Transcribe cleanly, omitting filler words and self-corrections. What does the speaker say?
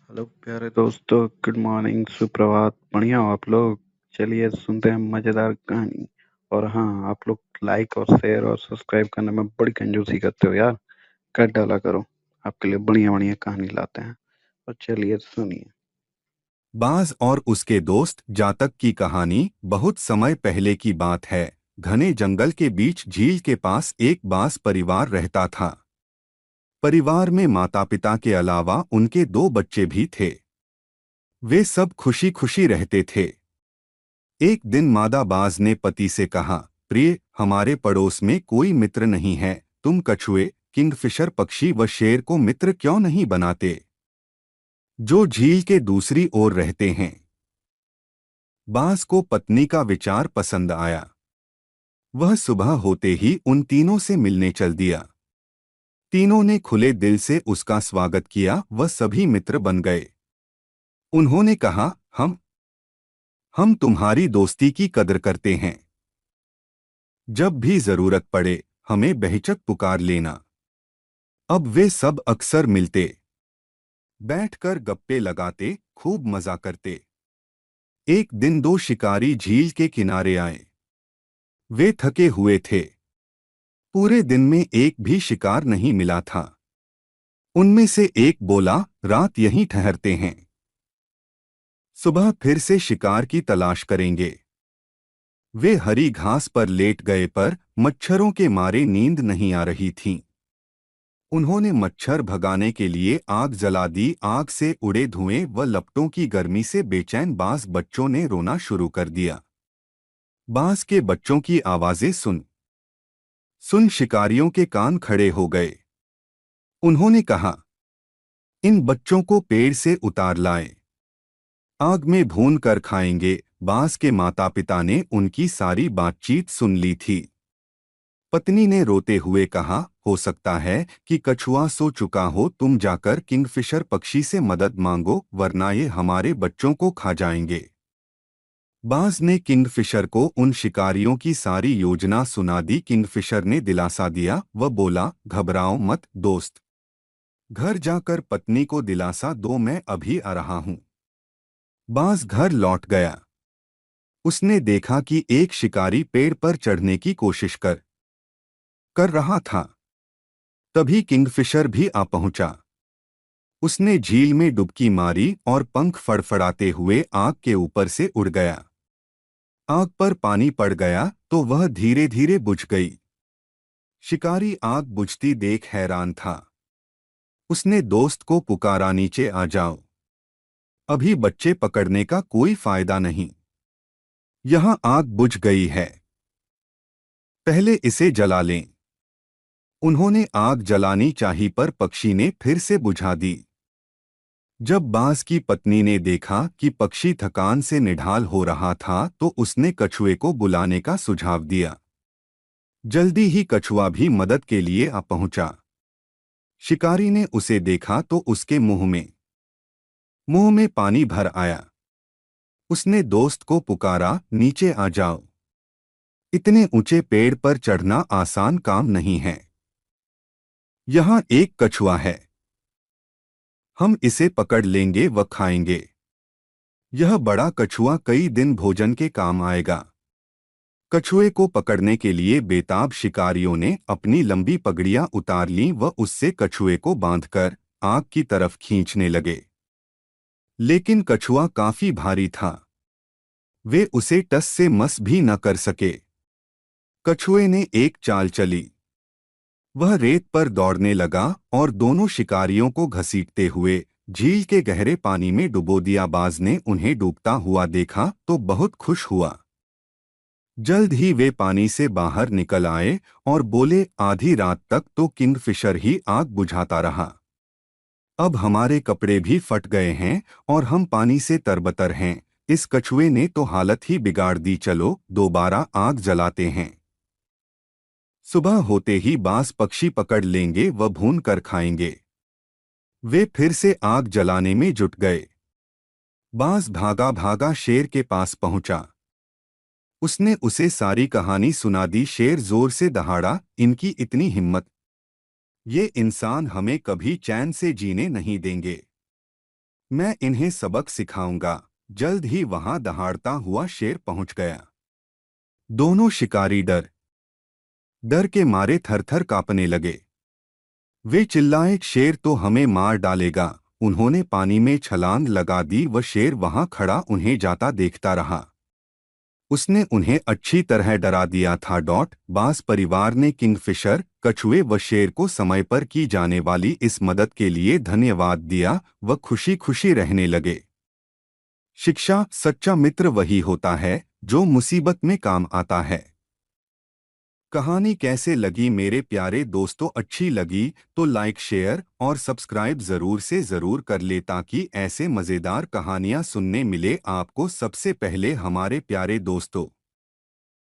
Hello प्यारे दोस्तों, good morning, सुप्रभात। बढ़िया हो आप लोग? चलिए सुनते हैं मजेदार कहानी। और हाँ, आप लोग लाइक और शेयर और सब्सक्राइब करने में बड़ी कंजूसी करते हो यार। कर डाला करो, आपके लिए बढ़िया बढ़िया कहानी लाते हैं। और चलिए सुनिए। बाज और उसके दोस्त जातक की कहानी। बहुत समय पहले की बात है। घने जंगल के बीच झील के पास एक बाज परिवार रहता था। परिवार में माता पिता के अलावा उनके दो बच्चे भी थे। वे सब खुशी खुशी रहते थे। एक दिन मादा बाज ने पति से कहा, प्रिय, हमारे पड़ोस में कोई मित्र नहीं है। तुम कछुए, किंगफिशर पक्षी व शेर को मित्र क्यों नहीं बनाते, जो झील के दूसरी ओर रहते हैं। बाज को पत्नी का विचार पसंद आया। वह सुबह होते ही उन तीनों से मिलने चल दिया। तीनों ने खुले दिल से उसका स्वागत किया, वह सभी मित्र बन गए। उन्होंने कहा, हम तुम्हारी दोस्ती की कदर करते हैं। जब भी जरूरत पड़े हमें बेहिचक पुकार लेना। अब वे सब अक्सर मिलते, बैठकर गप्पे लगाते, खूब मजा करते। एक दिन दो शिकारी झील के किनारे आए। वे थके हुए थे। पूरे दिन में एक भी शिकार नहीं मिला था। उनमें से एक बोला, रात यहीं ठहरते हैं, सुबह फिर से शिकार की तलाश करेंगे। वे हरी घास पर लेट गए, पर मच्छरों के मारे नींद नहीं आ रही थी। उन्होंने मच्छर भगाने के लिए आग जला दी। आग से उड़े धुएं व लपटों की गर्मी से बेचैन बाज बच्चों ने रोना शुरू कर दिया। बाज के बच्चों की आवाजें सुन सुन शिकारियों के कान खड़े हो गए। उन्होंने कहा, इन बच्चों को पेड़ से उतार लाएं, आग में भून कर खाएंगे। बाज के माता पिता ने उनकी सारी बातचीत सुन ली थी। पत्नी ने रोते हुए कहा, हो सकता है कि कछुआ सो चुका हो। तुम जाकर किंगफिशर पक्षी से मदद मांगो, वरना ये हमारे बच्चों को खा जाएंगे। बाज ने किंगफिशर को उन शिकारियों की सारी योजना सुना दी। किंगफिशर ने दिलासा दिया। वह बोला, घबराओ मत दोस्त, घर जाकर पत्नी को दिलासा दो, मैं अभी आ रहा हूं। बाज घर लौट गया। उसने देखा कि एक शिकारी पेड़ पर चढ़ने की कोशिश कर रहा था। तभी किंगफिशर भी आ पहुंचा। उसने झील में डुबकी मारी और पंख फड़फड़ाते हुए आग के ऊपर से उड़ गया। आग पर पानी पड़ गया तो वह धीरे धीरे बुझ गई। शिकारी आग बुझती देख हैरान था। उसने दोस्त को पुकारा, नीचे आ जाओ, अभी बच्चे पकड़ने का कोई फायदा नहीं, यहां आग बुझ गई है, पहले इसे जला लें। उन्होंने आग जलानी चाही, पर पक्षी ने फिर से बुझा दी। जब बाज की पत्नी ने देखा कि पक्षी थकान से निढाल हो रहा था, तो उसने कछुए को बुलाने का सुझाव दिया। जल्दी ही कछुआ भी मदद के लिए आ पहुंचा। शिकारी ने उसे देखा तो उसके मुंह में पानी भर आया। उसने दोस्त को पुकारा, नीचे आ जाओ, इतने ऊंचे पेड़ पर चढ़ना आसान काम नहीं है। यहाँ एक कछुआ है, हम इसे पकड़ लेंगे व खाएंगे। यह बड़ा कछुआ कई दिन भोजन के काम आएगा। कछुए को पकड़ने के लिए बेताब शिकारियों ने अपनी लंबी पगड़ियां उतार लीं व उससे कछुए को बांधकर आग की तरफ खींचने लगे। लेकिन कछुआ काफी भारी था। वे उसे टस से मस भी न कर सके। कछुए ने एक चाल चली। वह रेत पर दौड़ने लगा और दोनों शिकारियों को घसीटते हुए झील के गहरे पानी में डुबो दिया। बाज ने उन्हें डूबता हुआ देखा तो बहुत खुश हुआ। जल्द ही वे पानी से बाहर निकल आए और बोले, आधी रात तक तो किंगफिशर ही आग बुझाता रहा। अब हमारे कपड़े भी फट गए हैं और हम पानी से तरबतर हैं। इस कछुए ने तो हालत ही बिगाड़ दी, चलो दोबारा आग जलाते हैं। सुबह होते ही बाज पक्षी पकड़ लेंगे व भून कर खाएंगे। वे फिर से आग जलाने में जुट गए। बाज भागा भागा शेर के पास पहुंचा। उसने उसे सारी कहानी सुना दी। शेर जोर से दहाड़ा, इनकी इतनी हिम्मत, ये इंसान हमें कभी चैन से जीने नहीं देंगे। मैं इन्हें सबक सिखाऊंगा। जल्द ही वहां दहाड़ता हुआ शेर पहुंच गया। दोनों शिकारी डर डर के मारे थर-थर कांपने लगे। वे चिल्लाए, शेर तो हमें मार डालेगा। उन्होंने पानी में छलांग लगा दी। वह शेर वहां खड़ा उन्हें जाता देखता रहा। उसने उन्हें अच्छी तरह डरा दिया था। बास परिवार ने किंगफिशर, कछुए व शेर को समय पर की जाने वाली इस मदद के लिए धन्यवाद दिया। वह खुशी खुशी रहने लगे। शिक्षा: सच्चा मित्र वही होता है जो मुसीबत में काम आता है। कहानी कैसे लगी मेरे प्यारे दोस्तों? अच्छी लगी तो लाइक, शेयर और सब्सक्राइब ज़रूर से ज़रूर कर ले, ताकि ऐसे मज़ेदार कहानियाँ सुनने मिले आपको सबसे पहले हमारे प्यारे दोस्तों।